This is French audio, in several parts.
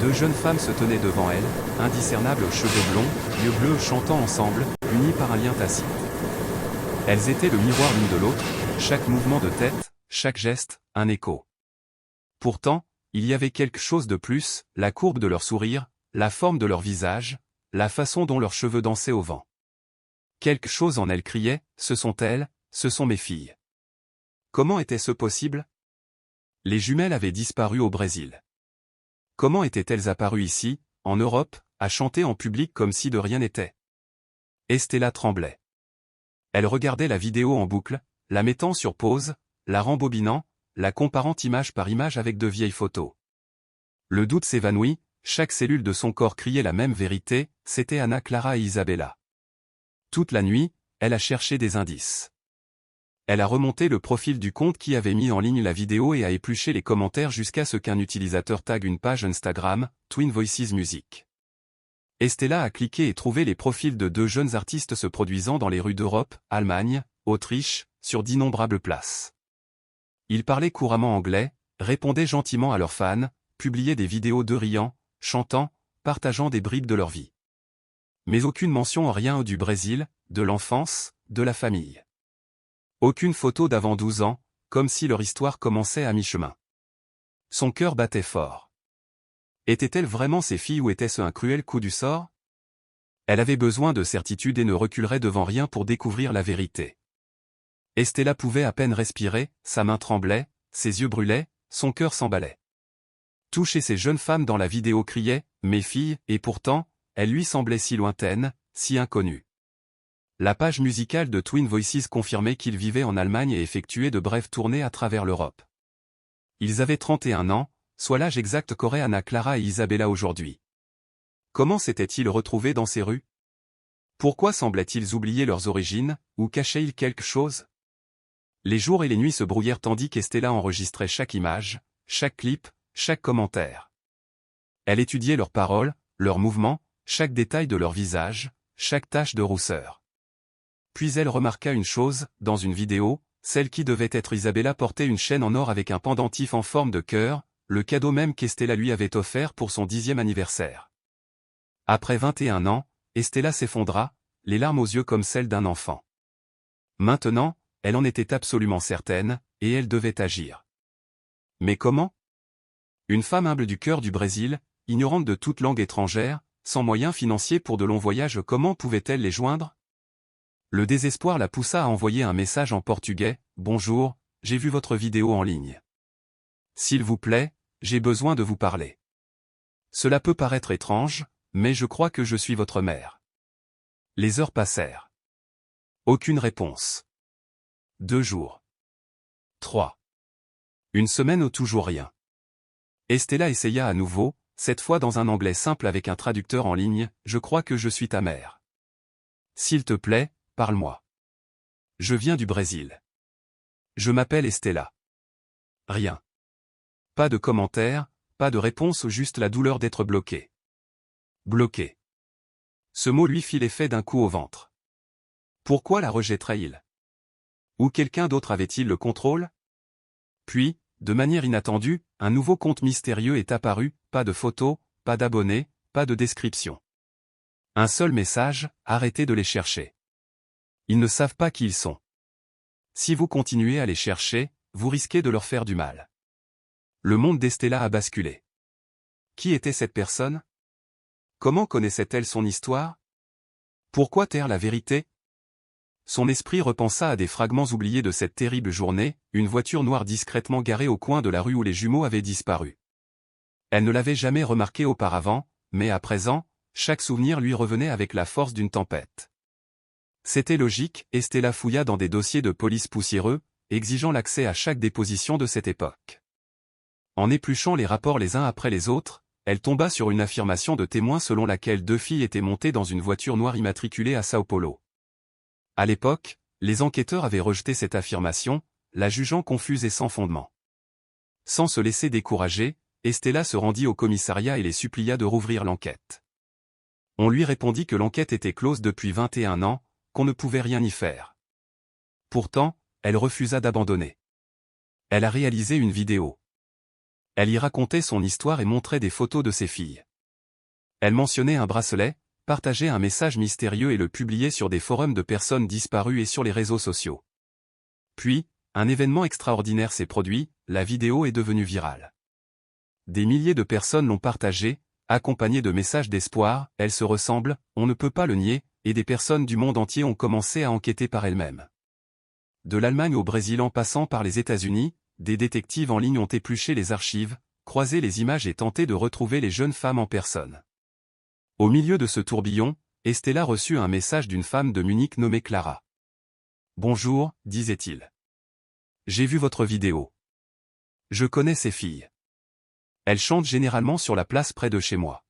Deux jeunes femmes se tenaient devant elle, indiscernables aux cheveux blonds, yeux bleus chantant ensemble, unies par un lien tacite. Elles étaient le miroir l'une de l'autre, chaque mouvement de tête, chaque geste, un écho. Pourtant, il y avait quelque chose de plus, la courbe de leur sourire, la forme de leur visage, la façon dont leurs cheveux dansaient au vent. Quelque chose en elles criait, ce sont elles, ce sont mes filles. Comment était-ce possible? Les jumelles avaient disparu au Brésil. Comment étaient-elles apparues ici, en Europe, à chanter en public comme si de rien n'était? Estella tremblait. Elle regardait la vidéo en boucle, la mettant sur pause, la rembobinant, la comparant image par image avec de vieilles photos. Le doute s'évanouit, chaque cellule de son corps criait la même vérité, c'était Anna Clara et Isabella. Toute la nuit, elle a cherché des indices. Elle a remonté le profil du compte qui avait mis en ligne la vidéo et a épluché les commentaires jusqu'à ce qu'un utilisateur tague une page Instagram, Twin Voices Music. Estella a cliqué et trouvé les profils de deux jeunes artistes se produisant dans les rues d'Europe, Allemagne, Autriche, sur d'innombrables places. Ils parlaient couramment anglais, répondaient gentiment à leurs fans, publiaient des vidéos d'eux riant, chantant, partageant des bribes de leur vie. Mais aucune mention en rien du Brésil, de l'enfance, de la famille. Aucune photo d'avant 12 ans, comme si leur histoire commençait à mi-chemin. Son cœur battait fort. Étaient-elles vraiment ses filles ou était-ce un cruel coup du sort? Elle avait besoin de certitude et ne reculerait devant rien pour découvrir la vérité. Estella pouvait à peine respirer, sa main tremblait, ses yeux brûlaient, son cœur s'emballait. Tout chez ces jeunes femmes dans la vidéo criait « mes filles » et pourtant, elles lui semblaient si lointaines, si inconnues. La page musicale de Twin Voices confirmait qu'ils vivaient en Allemagne et effectuaient de brèves tournées à travers l'Europe. Ils avaient 31 ans, soit l'âge exact qu'auraient Anna Clara et Isabella aujourd'hui. Comment s'étaient-ils retrouvés dans ces rues? Pourquoi semblaient-ils oublier leurs origines, ou cachaient-ils quelque chose? Les jours et les nuits se brouillèrent tandis qu'Estella enregistrait chaque image, chaque clip, chaque commentaire. Elle étudiait leurs paroles, leurs mouvements, chaque détail de leur visage, chaque tache de rousseur. Puis elle remarqua une chose, dans une vidéo, celle qui devait être Isabella portait une chaîne en or avec un pendentif en forme de cœur, le cadeau même qu'Estella lui avait offert pour son 10e anniversaire. Après 21 ans, Estella s'effondra, les larmes aux yeux comme celles d'un enfant. Maintenant, elle en était absolument certaine, et elle devait agir. Mais comment? Une femme humble du cœur du Brésil, ignorante de toute langue étrangère, sans moyens financiers pour de longs voyages, comment pouvait-elle les joindre? Le désespoir la poussa à envoyer un message en portugais, « Bonjour, j'ai vu votre vidéo en ligne. S'il vous plaît, j'ai besoin de vous parler. Cela peut paraître étrange, mais je crois que je suis votre mère. » Les heures passèrent. Aucune réponse. 2 jours. 3. Une semaine ou toujours rien. Estella essaya à nouveau, cette fois dans un anglais simple avec un traducteur en ligne, « Je crois que je suis ta mère. S'il te plaît, parle-moi. Je viens du Brésil. Je m'appelle Estella. » Rien. Pas de commentaire, pas de réponse, juste la douleur d'être bloqué. Bloqué. Ce mot lui fit l'effet d'un coup au ventre. Pourquoi la rejetterait-il? Ou quelqu'un d'autre avait-il le contrôle? Puis, de manière inattendue, un nouveau compte mystérieux est apparu, pas de photos, pas d'abonnés, pas de description. Un seul message, arrêtez de les chercher. Ils ne savent pas qui ils sont. Si vous continuez à les chercher, vous risquez de leur faire du mal. Le monde d'Estella a basculé. Qui était cette personne? Comment connaissait-elle son histoire? Pourquoi taire la vérité? Son esprit repensa à des fragments oubliés de cette terrible journée, une voiture noire discrètement garée au coin de la rue où les jumeaux avaient disparu. Elle ne l'avait jamais remarqué auparavant, mais à présent, chaque souvenir lui revenait avec la force d'une tempête. C'était logique, Estella fouilla dans des dossiers de police poussiéreux, exigeant l'accès à chaque déposition de cette époque. En épluchant les rapports les uns après les autres, elle tomba sur une affirmation de témoin selon laquelle 2 filles étaient montées dans une voiture noire immatriculée à Sao Paulo. À l'époque, les enquêteurs avaient rejeté cette affirmation, la jugeant confuse et sans fondement. Sans se laisser décourager, Estella se rendit au commissariat et les supplia de rouvrir l'enquête. On lui répondit que l'enquête était close depuis 21 ans, qu'on ne pouvait rien y faire. Pourtant, elle refusa d'abandonner. Elle a réalisé une vidéo. Elle y racontait son histoire et montrait des photos de ses filles. Elle mentionnait un bracelet, partageait un message mystérieux et le publiait sur des forums de personnes disparues et sur les réseaux sociaux. Puis, un événement extraordinaire s'est produit, la vidéo est devenue virale. Des milliers de personnes l'ont partagée, accompagnée de messages d'espoir, elle se ressemble, on ne peut pas le nier, et des personnes du monde entier ont commencé à enquêter par elles-mêmes. De l'Allemagne au Brésil en passant par les États-Unis, des détectives en ligne ont épluché les archives, croisé les images et tenté de retrouver les jeunes femmes en personne. Au milieu de ce tourbillon, Estella reçut un message d'une femme de Munich nommée Clara. « Bonjour, disait-il. J'ai vu votre vidéo. Je connais ces filles. Elles chantent généralement sur la place près de chez moi.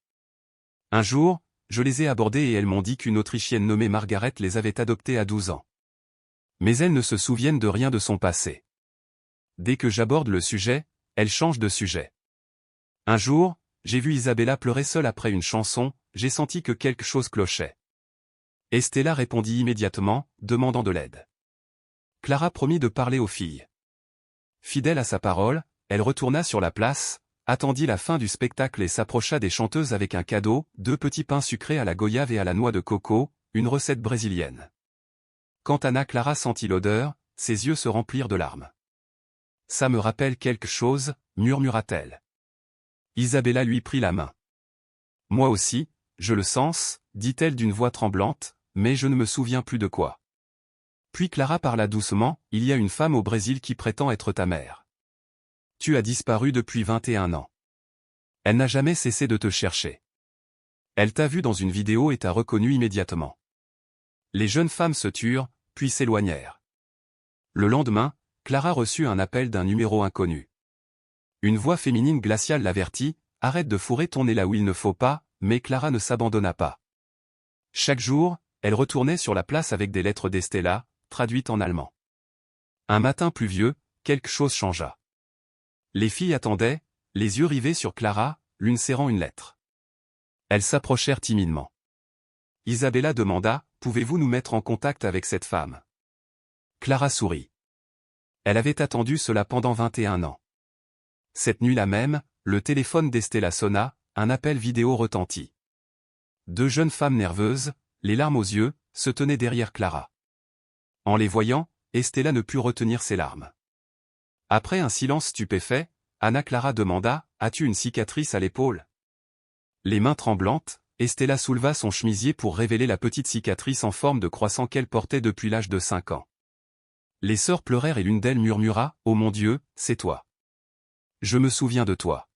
Un jour, je les ai abordées et elles m'ont dit qu'une Autrichienne nommée Margaret les avait adoptées à 12 ans. Mais elles ne se souviennent de rien de son passé. Dès que j'aborde le sujet, elles changent de sujet. Un jour, j'ai vu Isabella pleurer seule après une chanson, j'ai senti que quelque chose clochait. Estella répondit immédiatement, demandant de l'aide. Clara promit de parler aux filles. Fidèle à sa parole, elle retourna sur la place, attendit la fin du spectacle et s'approcha des chanteuses avec un cadeau, 2 petits pains sucrés à la goyave et à la noix de coco, une recette brésilienne. Quand Anna Clara sentit l'odeur, ses yeux se remplirent de larmes. « Ça me rappelle quelque chose », murmura-t-elle. Isabella lui prit la main. « Moi aussi, je le sens », dit-elle d'une voix tremblante, mais je ne me souviens plus de quoi. Puis Clara parla doucement, « Il y a une femme au Brésil qui prétend être ta mère. Tu as disparu depuis 21 ans. Elle n'a jamais cessé de te chercher. Elle t'a vu dans une vidéo et t'a reconnu immédiatement. » Les jeunes femmes se turent, puis s'éloignèrent. Le lendemain, Clara reçut un appel d'un numéro inconnu. Une voix féminine glaciale l'avertit, « Arrête de fourrer ton nez là où il ne faut pas », mais Clara ne s'abandonna pas. Chaque jour, elle retournait sur la place avec des lettres d'Estella, traduites en allemand. Un matin pluvieux, quelque chose changea. Les filles attendaient, les yeux rivés sur Clara, l'une serrant une lettre. Elles s'approchèrent timidement. Isabella demanda, « Pouvez-vous nous mettre en contact avec cette femme ?» Clara sourit. Elle avait attendu cela pendant 21 ans. Cette nuit-là même, le téléphone d'Estella sonna, un appel vidéo retentit. 2 jeunes femmes nerveuses, les larmes aux yeux, se tenaient derrière Clara. En les voyant, Estella ne put retenir ses larmes. Après un silence stupéfait, Anna Clara demanda, « As-tu une cicatrice à l'épaule ?» Les mains tremblantes, Estella souleva son chemisier pour révéler la petite cicatrice en forme de croissant qu'elle portait depuis l'âge de 5 ans. Les sœurs pleurèrent et l'une d'elles murmura, « Oh mon Dieu, c'est toi. Je me souviens de toi. »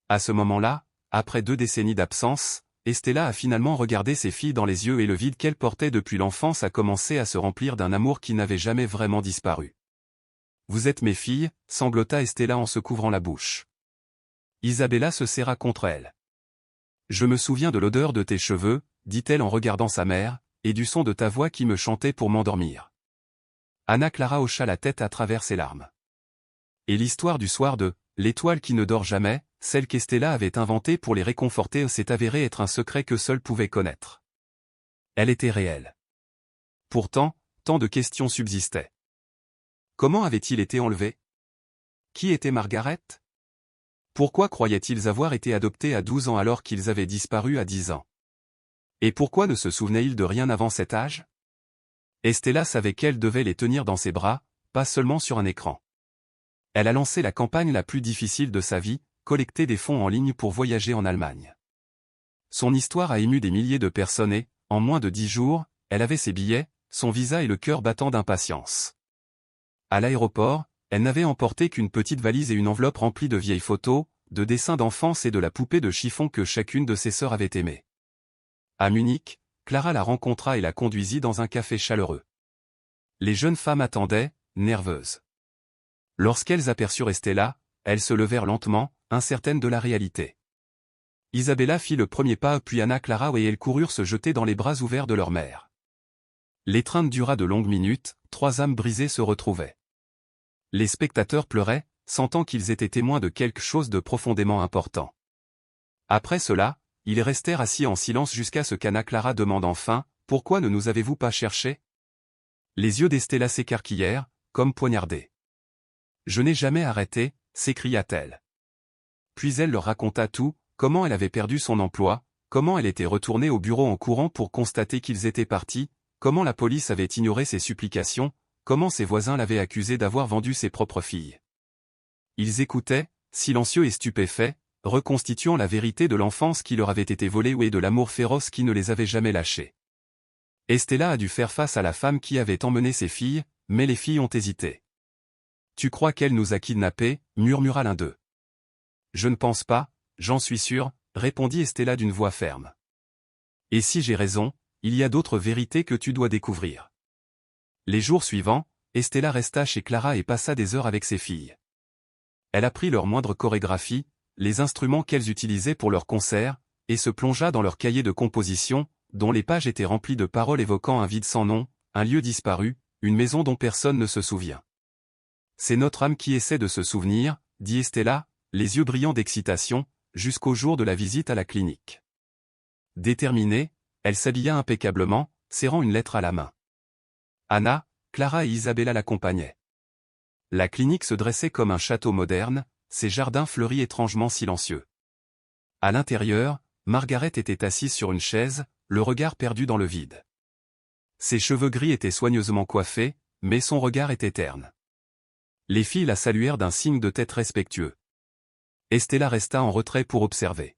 À ce moment-là, après 2 décennies d'absence, Estella a finalement regardé ses filles dans les yeux et le vide qu'elle portait depuis l'enfance a commencé à se remplir d'un amour qui n'avait jamais vraiment disparu. « Vous êtes mes filles », sanglota Estella en se couvrant la bouche. Isabella se serra contre elle. « Je me souviens de l'odeur de tes cheveux », dit-elle en regardant sa mère, « et du son de ta voix qui me chantait pour m'endormir. » Anna Clara hocha la tête à travers ses larmes. Et l'histoire du soir de « l'étoile qui ne dort jamais », celle qu'Estella avait inventée pour les réconforter s'est avérée être un secret que seule pouvait connaître. Elle était réelle. Pourtant, tant de questions subsistaient. Comment avait-il été enlevé? Qui était Margaret? Pourquoi croyaient-ils avoir été adoptés à 12 ans alors qu'ils avaient disparu à 10 ans? Et pourquoi ne se souvenaient-ils de rien avant cet âge? Estella savait qu'elle devait les tenir dans ses bras, pas seulement sur un écran. Elle a lancé la campagne la plus difficile de sa vie, collecter des fonds en ligne pour voyager en Allemagne. Son histoire a ému des milliers de personnes et, en moins de 10 jours, elle avait ses billets, son visa et le cœur battant d'impatience. À l'aéroport, elle n'avait emporté qu'une petite valise et une enveloppe remplie de vieilles photos, de dessins d'enfance et de la poupée de chiffon que chacune de ses sœurs avait aimée. À Munich, Clara la rencontra et la conduisit dans un café chaleureux. Les jeunes femmes attendaient, nerveuses. Lorsqu'elles aperçurent Estella, elles se levèrent lentement, incertaines de la réalité. Isabella fit le premier pas puis Anna Clara et elles coururent se jeter dans les bras ouverts de leur mère. L'étreinte dura de longues minutes, 3 âmes brisées se retrouvaient. Les spectateurs pleuraient, sentant qu'ils étaient témoins de quelque chose de profondément important. Après cela, ils restèrent assis en silence jusqu'à ce qu'Anna Clara demande enfin, « Pourquoi ne nous avez-vous pas cherchés ?» Les yeux d'Estella s'écarquillèrent, comme poignardés. « Je n'ai jamais arrêté », s'écria-t-elle. puis elle leur raconta tout, comment elle avait perdu son emploi, comment elle était retournée au bureau en courant pour constater qu'ils étaient partis, comment la police avait ignoré ses supplications, comment ses voisins l'avaient accusée d'avoir vendu ses propres filles. Ils écoutaient, silencieux et stupéfaits, reconstituant la vérité de l'enfance qui leur avait été volée et de l'amour féroce qui ne les avait jamais lâchés. Estella a dû faire face à la femme qui avait emmené ses filles, mais les filles ont hésité. « Tu crois qu'elle nous a kidnappés » murmura l'un d'eux. « Je ne pense pas, j'en suis sûr » répondit Estella d'une voix ferme. « Et si j'ai raison, il y a d'autres vérités que tu dois découvrir. » Les jours suivants, Estella resta chez Clara et passa des heures avec ses filles. Elle apprit leurs moindres chorégraphies, les instruments qu'elles utilisaient pour leurs concerts, et se plongea dans leurs cahiers de composition, dont les pages étaient remplies de paroles évoquant un vide sans nom, un lieu disparu, une maison dont personne ne se souvient. « C'est notre âme qui essaie de se souvenir » dit Estella, les yeux brillants d'excitation, jusqu'au jour de la visite à la clinique. Déterminée, elle s'habilla impeccablement, serrant une lettre à la main. Anna, Clara et Isabella l'accompagnaient. La clinique se dressait comme un château moderne, ses jardins fleuris étrangement silencieux. À l'intérieur, Margaret était assise sur une chaise, le regard perdu dans le vide. Ses cheveux gris étaient soigneusement coiffés, mais son regard était terne. Les filles la saluèrent d'un signe de tête respectueux. Estella resta en retrait pour observer.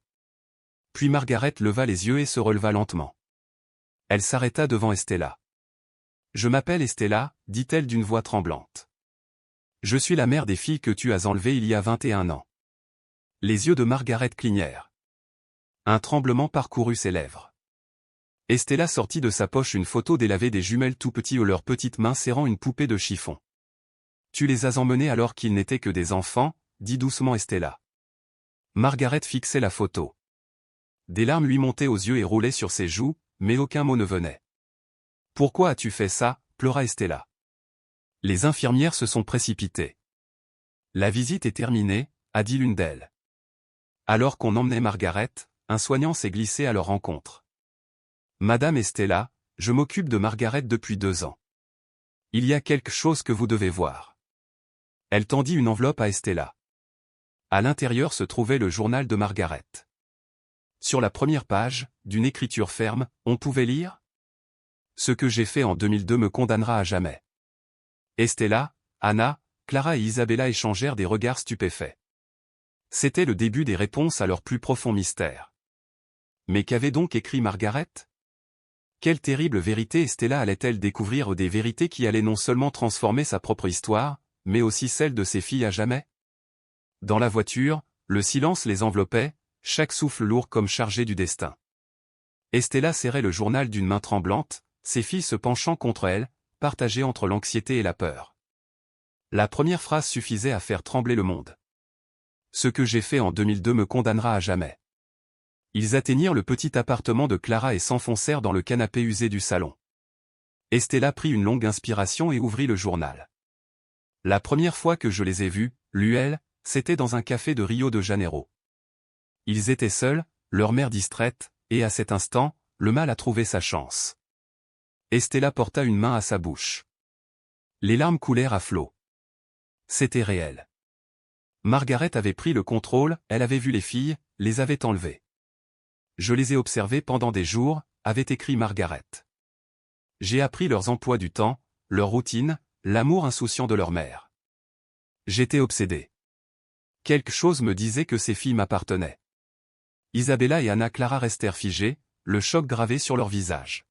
Puis Margaret leva les yeux et se releva lentement. Elle s'arrêta devant Estella. « Je m'appelle Estella, dit-elle d'une voix tremblante. Je suis la mère des filles que tu as enlevées il y a 21 ans. » Les yeux de Margaret clignèrent. Un tremblement parcourut ses lèvres. Estella sortit de sa poche une photo délavée des jumelles tout petits aux leurs petites mains serrant une poupée de chiffon. « Tu les as emmenés alors qu'ils n'étaient que des enfants » dit doucement Estella. Margaret fixait la photo. Des larmes lui montaient aux yeux et roulaient sur ses joues, mais aucun mot ne venait. « Pourquoi as-tu fait ça » pleura Estella. Les infirmières se sont précipitées. « La visite est terminée » a dit l'une d'elles. Alors qu'on emmenait Margaret, un soignant s'est glissé à leur rencontre. « Madame Estella, je m'occupe de Margaret depuis 2 ans. Il y a quelque chose que vous devez voir. » Elle tendit une enveloppe à Estella. À l'intérieur se trouvait le journal de Margaret. Sur la première page, d'une écriture ferme, on pouvait lire « Ce que j'ai fait en 2002 me condamnera à jamais. » Estella, Anna, Clara et Isabella échangèrent des regards stupéfaits. C'était le début des réponses à leur plus profond mystère. Mais qu'avait donc écrit Margaret? Quelle terrible vérité Estella allait-elle découvrir, des vérités qui allaient non seulement transformer sa propre histoire, mais aussi celle de ses filles à jamais? Dans la voiture, le silence les enveloppait, chaque souffle lourd comme chargé du destin. Estella serrait le journal d'une main tremblante, ses filles se penchant contre elle, partagées entre l'anxiété et la peur. La première phrase suffisait à faire trembler le monde. « Ce que j'ai fait en 2002 me condamnera à jamais. » Ils atteignirent le petit appartement de Clara et s'enfoncèrent dans le canapé usé du salon. Estella prit une longue inspiration et ouvrit le journal. « La première fois que je les ai vus, lut-elle, c'était dans un café de Rio de Janeiro. Ils étaient seuls, leur mère distraite, et à cet instant, le mal a trouvé sa chance. » Estella porta une main à sa bouche. Les larmes coulèrent à flots. C'était réel. Margaret avait pris le contrôle, elle avait vu les filles, les avait enlevées. « Je les ai observées pendant des jours » avait écrit Margaret. « J'ai appris leurs emplois du temps, leur routine, l'amour insouciant de leur mère. J'étais obsédé. Quelque chose me disait que ces filles m'appartenaient. » Isabella et Anna Clara restèrent figées, le choc gravé sur leur visage.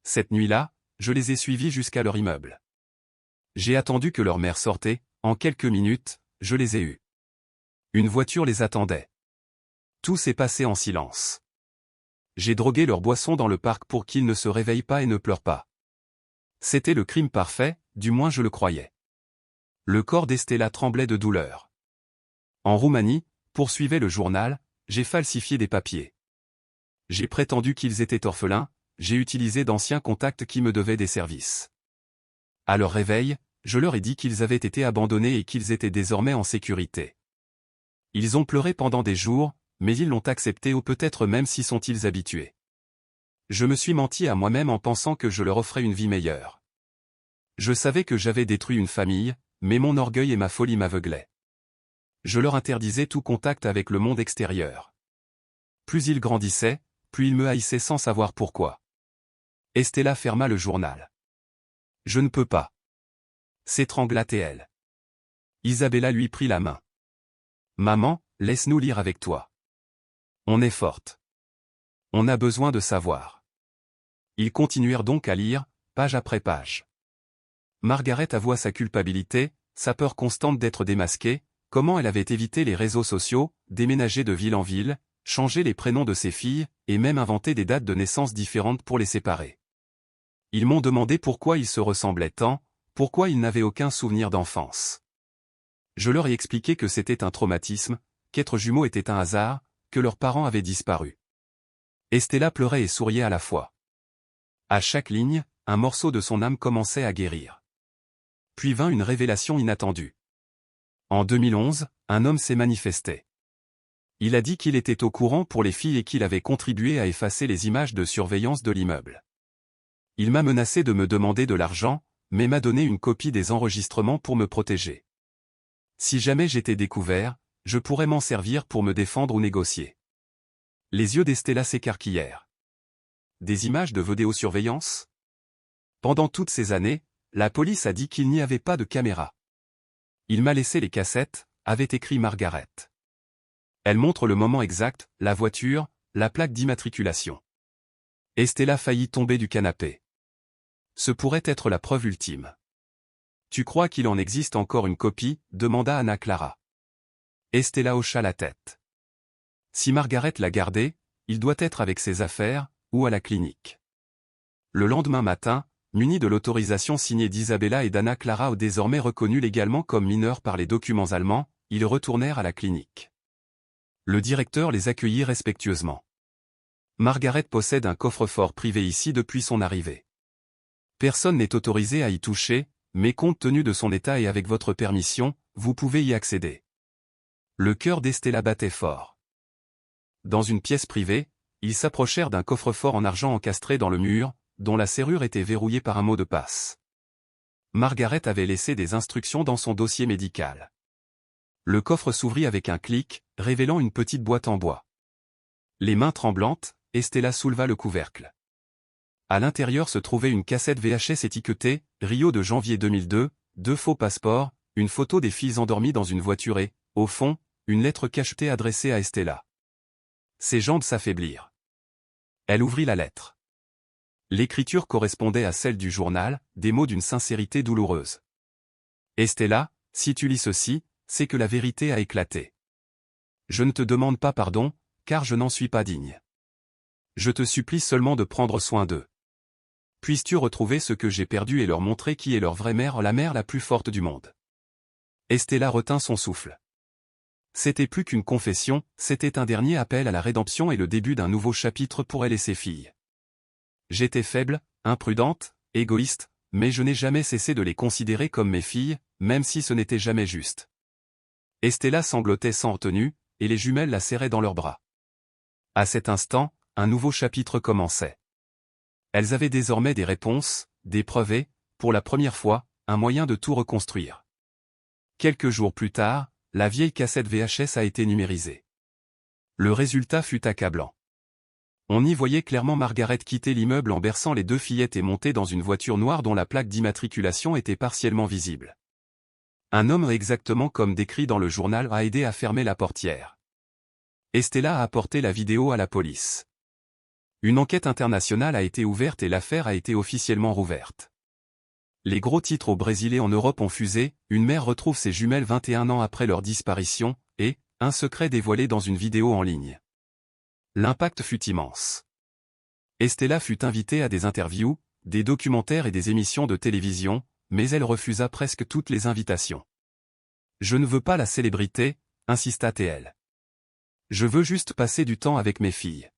Cette nuit-là, je les ai suivis jusqu'à leur immeuble. J'ai attendu que leur mère sortait, en quelques minutes, je les ai eus. Une voiture les attendait. Tout s'est passé en silence. J'ai drogué leur boisson dans le parc pour qu'ils ne se réveillent pas et ne pleurent pas. C'était le crime parfait, du moins je le croyais. Le corps d'Estella tremblait de douleur. En Roumanie, poursuivait le journal, j'ai falsifié des papiers. J'ai prétendu qu'ils étaient orphelins, j'ai utilisé d'anciens contacts qui me devaient des services. À leur réveil, je leur ai dit qu'ils avaient été abandonnés et qu'ils étaient désormais en sécurité. Ils ont pleuré pendant des jours, mais ils l'ont accepté ou peut-être même s'y sont-ils habitués. Je me suis menti à moi-même en pensant que je leur offrais une vie meilleure. Je savais que j'avais détruit une famille, mais mon orgueil et ma folie m'aveuglaient. Je leur interdisais tout contact avec le monde extérieur. Plus ils grandissaient, plus ils me haïssaient sans savoir pourquoi. Estella ferma le journal. Je ne peux pas. S'étrangla-t-elle. Isabella lui prit la main. Maman, laisse-nous lire avec toi. On est forte. On a besoin de savoir. Ils continuèrent donc à lire, page après page. Margaret avoua sa culpabilité, sa peur constante d'être démasquée, comment elle avait évité les réseaux sociaux, déménagé de ville en ville, changé les prénoms de ses filles, et même inventé des dates de naissance différentes pour les séparer. Ils m'ont demandé pourquoi ils se ressemblaient tant, pourquoi ils n'avaient aucun souvenir d'enfance. Je leur ai expliqué que c'était un traumatisme, qu'être jumeaux était un hasard, que leurs parents avaient disparu. Estella pleurait et souriait à la fois. À chaque ligne, un morceau de son âme commençait à guérir. Puis vint une révélation inattendue. En 2011, un homme s'est manifesté. Il a dit qu'il était au courant pour les filles et qu'il avait contribué à effacer les images de surveillance de l'immeuble. Il m'a menacé de me demander de l'argent, mais m'a donné une copie des enregistrements pour me protéger. Si jamais j'étais découvert, je pourrais m'en servir pour me défendre ou négocier. Les yeux d'Estella s'écarquillèrent. Des images de vidéosurveillance ? Pendant toutes ces années, la police a dit qu'il n'y avait pas de caméra. Il m'a laissé les cassettes, avait écrit Margaret. Elle montre le moment exact, la voiture, la plaque d'immatriculation. Estella faillit tomber du canapé. Ce pourrait être la preuve ultime. Tu crois qu'il en existe encore une copie ? Demanda Anna Clara. Estella hocha la tête. Si Margaret l'a gardé, il doit être avec ses affaires, ou à la clinique. Le lendemain matin, munis de l'autorisation signée d'Isabella et d'Anna Clara, désormais reconnus légalement comme mineurs par les documents allemands, ils retournèrent à la clinique. Le directeur les accueillit respectueusement. Margaret possède un coffre-fort privé ici depuis son arrivée. Personne n'est autorisé à y toucher, mais compte tenu de son état et avec votre permission, vous pouvez y accéder. Le cœur d'Estella battait fort. Dans une pièce privée, ils s'approchèrent d'un coffre-fort en argent encastré dans le mur, dont la serrure était verrouillée par un mot de passe. Margaret avait laissé des instructions dans son dossier médical. Le coffre s'ouvrit avec un clic, révélant une petite boîte en bois. Les mains tremblantes, Estella souleva le couvercle. À l'intérieur se trouvait une cassette VHS étiquetée « Rio de janvier 2002 », 2 faux passeports, une photo des filles endormies dans une voiture et, au fond, une lettre cachetée adressée à Estella. Ses jambes s'affaiblirent. Elle ouvrit la lettre. L'écriture correspondait à celle du journal, des mots d'une sincérité douloureuse. « Estella, si tu lis ceci, c'est que la vérité a éclaté. Je ne te demande pas pardon, car je n'en suis pas digne. Je te supplie seulement de prendre soin d'eux. Puisses-tu retrouver ce que j'ai perdu et leur montrer qui est leur vraie mère, la mère la plus forte du monde. » Estella retint son souffle. C'était plus qu'une confession, c'était un dernier appel à la rédemption et le début d'un nouveau chapitre pour elle et ses filles. J'étais faible, imprudente, égoïste, mais je n'ai jamais cessé de les considérer comme mes filles, même si ce n'était jamais juste. Estella sanglotait sans retenue, et les jumelles la serraient dans leurs bras. À cet instant, un nouveau chapitre commençait. Elles avaient désormais des réponses, des preuves et, pour la première fois, un moyen de tout reconstruire. Quelques jours plus tard, la vieille cassette VHS a été numérisée. Le résultat fut accablant. On y voyait clairement Margaret quitter l'immeuble en berçant les 2 fillettes et monter dans une voiture noire dont la plaque d'immatriculation était partiellement visible. Un homme exactement comme décrit dans le journal a aidé à fermer la portière. Estella a apporté la vidéo à la police. Une enquête internationale a été ouverte et l'affaire a été officiellement rouverte. Les gros titres au Brésil et en Europe ont fusé, une mère retrouve ses jumelles 21 ans après leur disparition, et, un secret dévoilé dans une vidéo en ligne. L'impact fut immense. Estella fut invitée à des interviews, des documentaires et des émissions de télévision, mais elle refusa presque toutes les invitations. « Je ne veux pas la célébrité », insista-t-elle. « Je veux juste passer du temps avec mes filles. »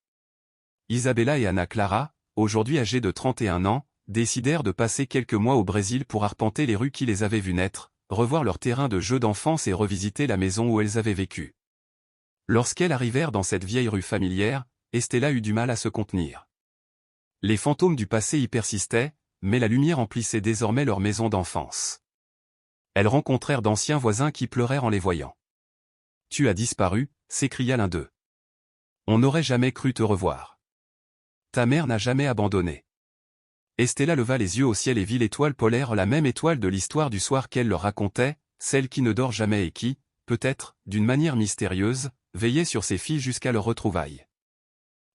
Isabella et Anna Clara, aujourd'hui âgées de 31 ans, décidèrent de passer quelques mois au Brésil pour arpenter les rues qui les avaient vues naître, revoir leur terrain de jeu d'enfance et revisiter la maison où elles avaient vécu. Lorsqu'elles arrivèrent dans cette vieille rue familière, Estella eut du mal à se contenir. Les fantômes du passé y persistaient, mais la lumière emplissait désormais leur maison d'enfance. Elles rencontrèrent d'anciens voisins qui pleurèrent en les voyant. Tu as disparu, s'écria l'un d'eux. On n'aurait jamais cru te revoir. Ta mère n'a jamais abandonné. Estella leva les yeux au ciel et vit l'étoile polaire, la même étoile de l'histoire du soir qu'elle leur racontait, celle qui ne dort jamais et qui, peut-être, d'une manière mystérieuse, veillait sur ses filles jusqu'à leur retrouvaille.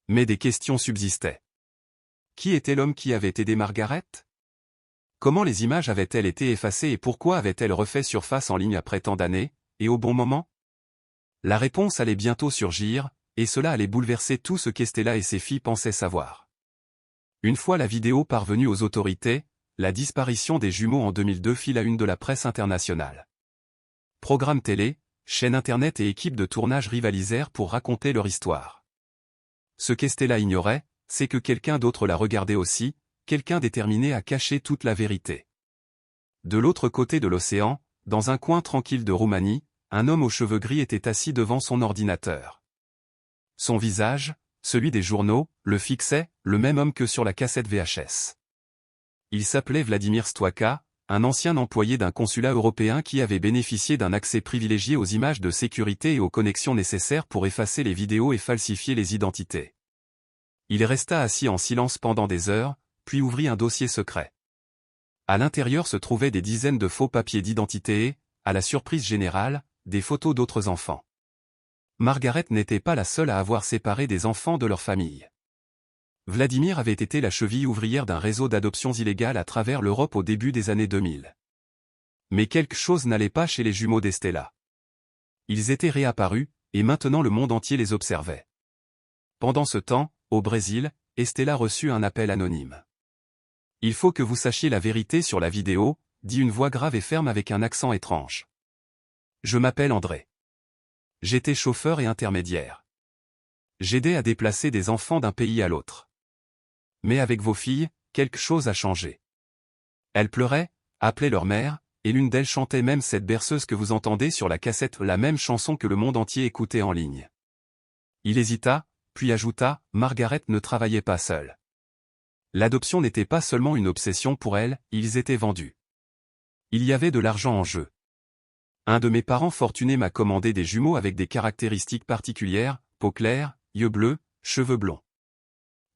Mais des questions subsistaient. Qui était l'homme qui avait aidé Margaret? Comment les images avaient-elles été effacées et pourquoi avaient-elles refait surface en ligne après tant d'années, et au bon moment? La réponse allait bientôt surgir, et cela allait bouleverser tout ce qu'Estella et ses filles pensaient savoir. Une fois la vidéo parvenue aux autorités, la disparition des jumeaux en 2002 fit la une de la presse internationale. Programmes télé, chaînes internet et équipes de tournage rivalisèrent pour raconter leur histoire. Ce qu'Estella ignorait, c'est que quelqu'un d'autre la regardait aussi, quelqu'un déterminé à cacher toute la vérité. De l'autre côté de l'océan, dans un coin tranquille de Roumanie, un homme aux cheveux gris était assis devant son ordinateur. Son visage, celui des journaux, le fixait, le même homme que sur la cassette VHS. Il s'appelait Vladimir Stoica, un ancien employé d'un consulat européen qui avait bénéficié d'un accès privilégié aux images de sécurité et aux connexions nécessaires pour effacer les vidéos et falsifier les identités. Il resta assis en silence pendant des heures, puis ouvrit un dossier secret. À l'intérieur se trouvaient des dizaines de faux papiers d'identité et, à la surprise générale, des photos d'autres enfants. Margaret n'était pas la seule à avoir séparé des enfants de leur famille. Vladimir avait été la cheville ouvrière d'un réseau d'adoptions illégales à travers l'Europe au début des années 2000. Mais quelque chose n'allait pas chez les jumeaux d'Estella. Ils étaient réapparus, et maintenant le monde entier les observait. Pendant ce temps, au Brésil, Estella reçut un appel anonyme. « Il faut que vous sachiez la vérité sur la vidéo », dit une voix grave et ferme avec un accent étrange. « Je m'appelle André. J'étais chauffeur et intermédiaire. J'aidais à déplacer des enfants d'un pays à l'autre. Mais avec vos filles, quelque chose a changé. Elles pleuraient, appelaient leur mère, et l'une d'elles chantait même cette berceuse que vous entendez sur la cassette, la même chanson que le monde entier écoutait en ligne. » Il hésita, puis ajouta, « Margaret ne travaillait pas seule. L'adoption n'était pas seulement une obsession pour elle, ils étaient vendus. Il y avait de l'argent en jeu. Un de mes parents fortunés m'a commandé des jumeaux avec des caractéristiques particulières, peau claire, yeux bleus, cheveux blonds. »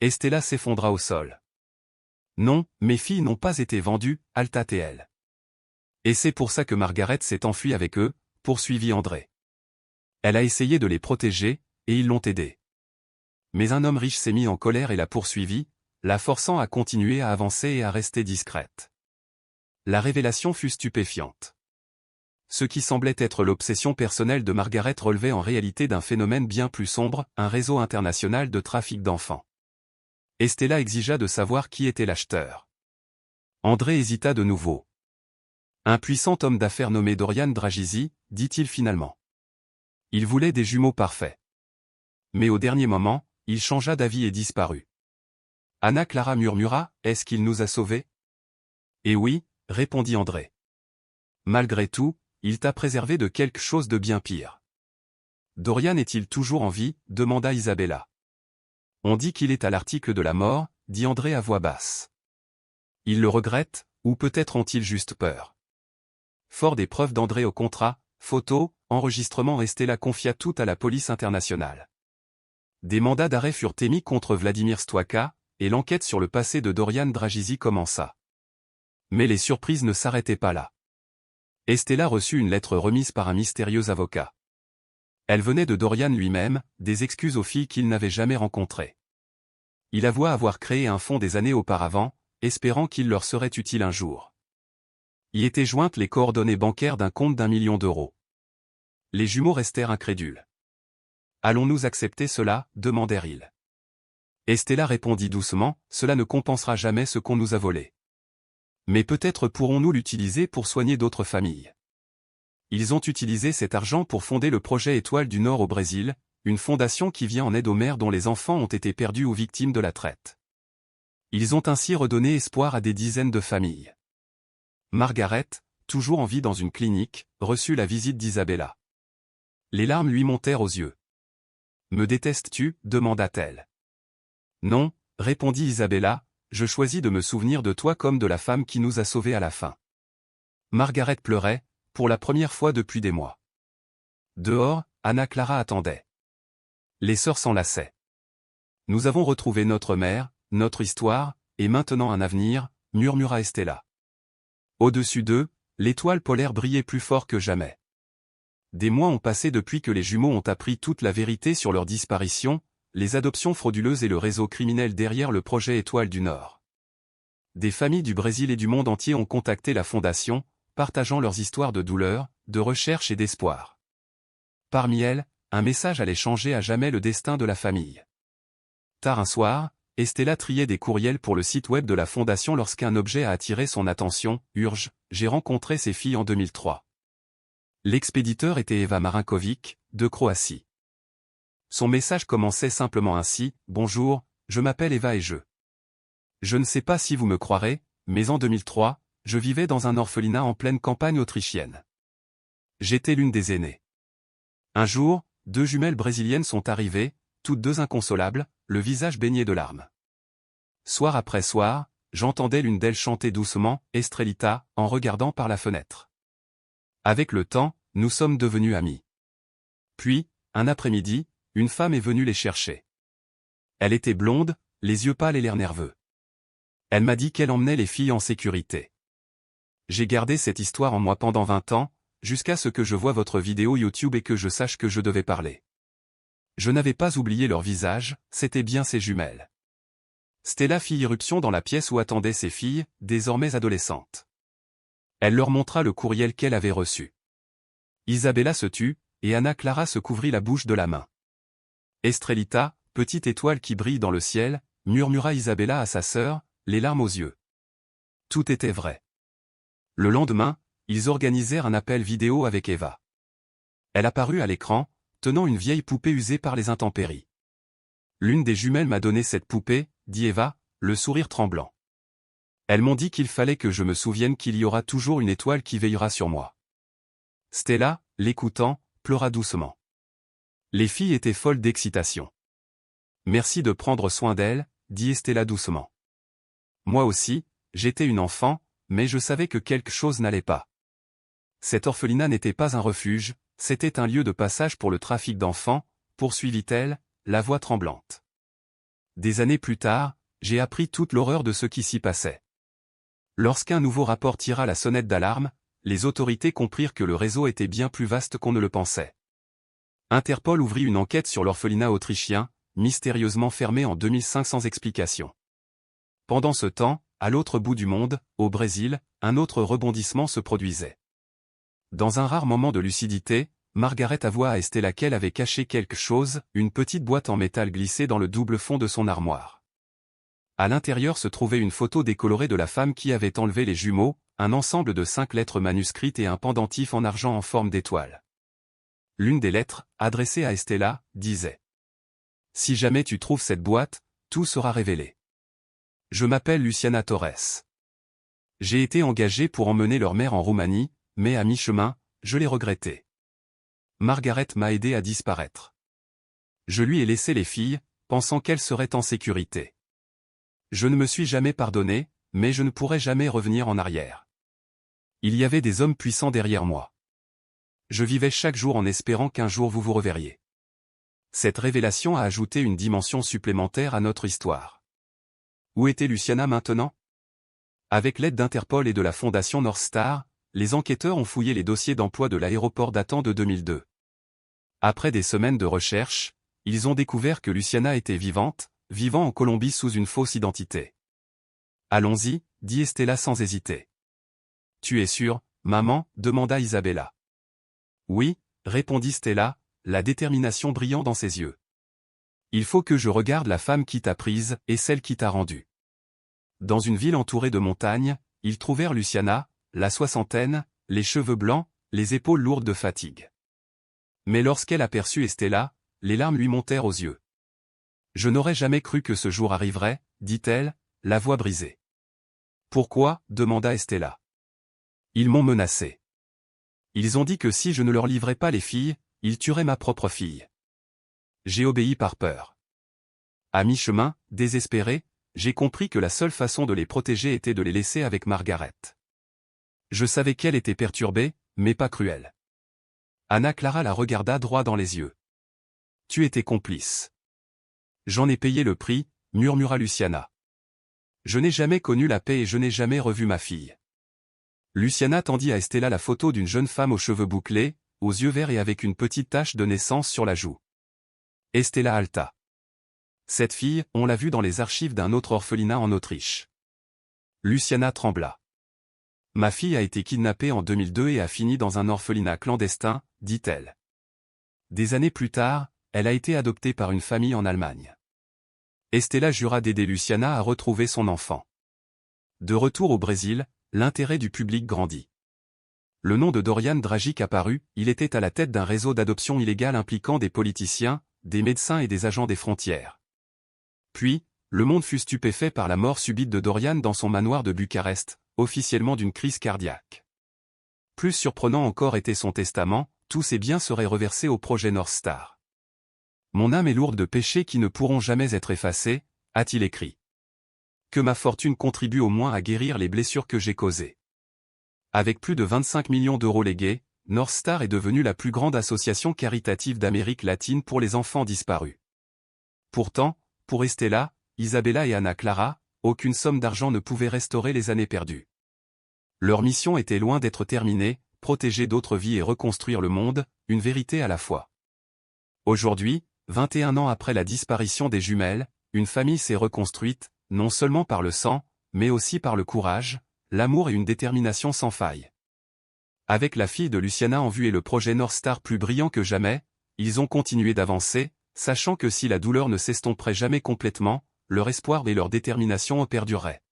Estella s'effondra au sol. « Non, mes filles n'ont pas été vendues, Alta-t-elle. Et c'est pour ça que Margaret s'est enfuie avec eux, poursuivit André. Elle a essayé de les protéger, et ils l'ont aidée. Mais un homme riche s'est mis en colère et l'a poursuivie, la forçant à continuer à avancer et à rester discrète. La révélation fut stupéfiante. Ce qui semblait être l'obsession personnelle de Margaret relevait en réalité d'un phénomène bien plus sombre, un réseau international de trafic d'enfants. Estella exigea de savoir qui était l'acheteur. André hésita de nouveau. Un puissant homme d'affaires nommé Dorian Dragisi, dit-il finalement. Il voulait des jumeaux parfaits. Mais au dernier moment, il changea d'avis et disparut. Anna Clara murmura, « Est-ce qu'il nous a sauvés ?» « Eh oui, » répondit André. « Malgré tout, il t'a préservé de quelque chose de bien pire. »« Dorian est-il toujours en vie ?» demanda Isabella. « On dit qu'il est à l'article de la mort, » dit André à voix basse. « Ils le regrettent, ou peut-être ont-ils juste peur. » Fort des preuves d'André au contrat, photos, enregistrements, Estella confia tout à la police internationale. Des mandats d'arrêt furent émis contre Vladimir Stoica, et l'enquête sur le passé de Dorian Dragisi commença. Mais les surprises ne s'arrêtaient pas là. Estella reçut une lettre remise par un mystérieux avocat. Elle venait de Dorian lui-même, des excuses aux filles qu'il n'avait jamais rencontrées. Il avoua avoir créé un fonds des années auparavant, espérant qu'il leur serait utile un jour. Y étaient jointes les coordonnées bancaires d'un compte d'1 million d'euros. Les jumeaux restèrent incrédules. « Allons-nous accepter cela ?» demandèrent-ils. Estella répondit doucement, « Cela ne compensera jamais ce qu'on nous a volé. Mais peut-être pourrons-nous l'utiliser pour soigner d'autres familles. » Ils ont utilisé cet argent pour fonder le projet Étoile du Nord au Brésil, une fondation qui vient en aide aux mères dont les enfants ont été perdus ou victimes de la traite. Ils ont ainsi redonné espoir à des dizaines de familles. Margaret, toujours en vie dans une clinique, reçut la visite d'Isabella. Les larmes lui montèrent aux yeux. « Me détestes-tu » demanda-t-elle. « Non » répondit Isabella, « je choisis de me souvenir de toi comme de la femme qui nous a sauvés à la fin. » Margaret pleurait, pour la première fois depuis des mois. Dehors, Anna Clara attendait. Les sœurs s'enlaçaient. Nous avons retrouvé notre mère, notre histoire, et maintenant un avenir, murmura Estella. Au-dessus d'eux, l'étoile polaire brillait plus fort que jamais. Des mois ont passé depuis que les jumeaux ont appris toute la vérité sur leur disparition, les adoptions frauduleuses et le réseau criminel derrière le projet Étoile du Nord. Des familles du Brésil et du monde entier ont contacté la fondation, partageant leurs histoires de douleur, de recherche et d'espoir. Parmi elles, un message allait changer à jamais le destin de la famille. Tard un soir, Estella triait des courriels pour le site web de la fondation lorsqu'un objet a attiré son attention. Urge, j'ai rencontré ces filles en 2003. L'expéditeur était Eva Marinkovic, de Croatie. Son message commençait simplement ainsi, bonjour, je m'appelle Eva et je ne sais pas si vous me croirez, mais en 2003, je vivais dans un orphelinat en pleine campagne autrichienne. J'étais l'une des aînées. Un jour, 2 jumelles brésiliennes sont arrivées, toutes 2 inconsolables, le visage baigné de larmes. Soir après soir, j'entendais l'une d'elles chanter doucement, Estrellita, en regardant par la fenêtre. Avec le temps, nous sommes devenus amis. Puis, un après-midi, une femme est venue les chercher. Elle était blonde, les yeux pâles et l'air nerveux. Elle m'a dit qu'elle emmenait les filles en sécurité. J'ai gardé cette histoire en moi pendant 20 ans, jusqu'à ce que je voie votre vidéo YouTube et que je sache que je devais parler. Je n'avais pas oublié leur visage, c'étaient bien ces jumelles. Stella fit irruption dans la pièce où attendaient ses filles, désormais adolescentes. Elle leur montra le courriel qu'elle avait reçu. Isabella se tut, et Anna Clara se couvrit la bouche de la main. Estrellita, petite étoile qui brille dans le ciel, murmura Isabella à sa sœur, les larmes aux yeux. Tout était vrai. Le lendemain, ils organisèrent un appel vidéo avec Eva. Elle apparut à l'écran, tenant une vieille poupée usée par les intempéries. L'une des jumelles m'a donné cette poupée, dit Eva, le sourire tremblant. Elles m'ont dit qu'il fallait que je me souvienne qu'il y aura toujours une étoile qui veillera sur moi. Stella, l'écoutant, pleura doucement. Les filles étaient folles d'excitation. Merci de prendre soin d'elles, dit Stella doucement. Moi aussi, j'étais une enfant, mais je savais que quelque chose n'allait pas. Cet orphelinat n'était pas un refuge, c'était un lieu de passage pour le trafic d'enfants, poursuivit-elle, la voix tremblante. Des années plus tard, j'ai appris toute l'horreur de ce qui s'y passait. Lorsqu'un nouveau rapport tira la sonnette d'alarme, les autorités comprirent que le réseau était bien plus vaste qu'on ne le pensait. Interpol ouvrit une enquête sur l'orphelinat autrichien, mystérieusement fermé en 2005 sans explication. Pendant ce temps, à l'autre bout du monde, au Brésil, un autre rebondissement se produisait. Dans un rare moment de lucidité, Margaret avoua à Estella qu'elle avait caché quelque chose, une petite boîte en métal glissée dans le double fond de son armoire. À l'intérieur se trouvait une photo décolorée de la femme qui avait enlevé les jumeaux, un ensemble de 5 lettres manuscrites et un pendentif en argent en forme d'étoile. L'une des lettres, adressée à Estella, disait « Si jamais tu trouves cette boîte, tout sera révélé. Je m'appelle Luciana Torres. J'ai été engagée pour emmener leur mère en Roumanie, mais à mi-chemin, je l'ai regretté. Margaret m'a aidé à disparaître. Je lui ai laissé les filles, pensant qu'elles seraient en sécurité. Je ne me suis jamais pardonné, mais je ne pourrai jamais revenir en arrière. Il y avait des hommes puissants derrière moi. Je vivais chaque jour en espérant qu'un jour vous vous reverriez. Cette révélation a ajouté une dimension supplémentaire à notre histoire. Où était Luciana maintenant? Avec l'aide d'Interpol et de la fondation North Star, les enquêteurs ont fouillé les dossiers d'emploi de l'aéroport datant de 2002. Après des semaines de recherche, ils ont découvert que Luciana était vivante, vivant en Colombie sous une fausse identité. Allons-y, dit Estella sans hésiter. Tu es sûre, maman? Demanda Isabella. Oui, répondit Stella, la détermination brillant dans ses yeux. Il faut que je regarde la femme qui t'a prise et celle qui t'a rendue. Dans une ville entourée de montagnes, ils trouvèrent Luciana, la soixantaine, les cheveux blancs, les épaules lourdes de fatigue. Mais lorsqu'elle aperçut Estella, les larmes lui montèrent aux yeux. Je n'aurais jamais cru que ce jour arriverait, dit-elle, la voix brisée. Pourquoi? Demanda Estella. Ils m'ont menacé. Ils ont dit que si je ne leur livrais pas les filles, ils tueraient ma propre fille. J'ai obéi par peur. À mi-chemin, désespéré, j'ai compris que la seule façon de les protéger était de les laisser avec Margaret. Je savais qu'elle était perturbée, mais pas cruelle. Anna Clara la regarda droit dans les yeux. Tu étais complice. J'en ai payé le prix, murmura Luciana. Je n'ai jamais connu la paix et je n'ai jamais revu ma fille. Luciana tendit à Estella la photo d'une jeune femme aux cheveux bouclés, aux yeux verts et avec une petite tache de naissance sur la joue. Estella haleta. Cette fille, on l'a vue dans les archives d'un autre orphelinat en Autriche. Luciana trembla. Ma fille a été kidnappée en 2002 et a fini dans un orphelinat clandestin, dit-elle. Des années plus tard, elle a été adoptée par une famille en Allemagne. Estella jura d'aider Luciana à retrouver son enfant. De retour au Brésil, l'intérêt du public grandit. Le nom de Dorian Dragic apparut, il était à la tête d'un réseau d'adoption illégale impliquant des politiciens, des médecins et des agents des frontières. Puis, le monde fut stupéfait par la mort subite de Dorian dans son manoir de Bucarest, officiellement d'une crise cardiaque. Plus surprenant encore était son testament, tous ses biens seraient reversés au projet North Star. Mon âme est lourde de péchés qui ne pourront jamais être effacés, a-t-il écrit. Que ma fortune contribue au moins à guérir les blessures que j'ai causées. Avec plus de 25 millions d'euros légués, North Star est devenue la plus grande association caritative d'Amérique latine pour les enfants disparus. Pourtant, pour Estella, Isabella et Anna Clara, aucune somme d'argent ne pouvait restaurer les années perdues. Leur mission était loin d'être terminée, protéger d'autres vies et reconstruire le monde, une vérité à la fois. Aujourd'hui, 21 ans après la disparition des jumelles, une famille s'est reconstruite, non seulement par le sang, mais aussi par le courage, l'amour et une détermination sans faille. Avec la fille de Luciana en vue et le projet North Star plus brillant que jamais, ils ont continué d'avancer, sachant que si la douleur ne s'estomperait jamais complètement, leur espoir et leur détermination en perdureraient.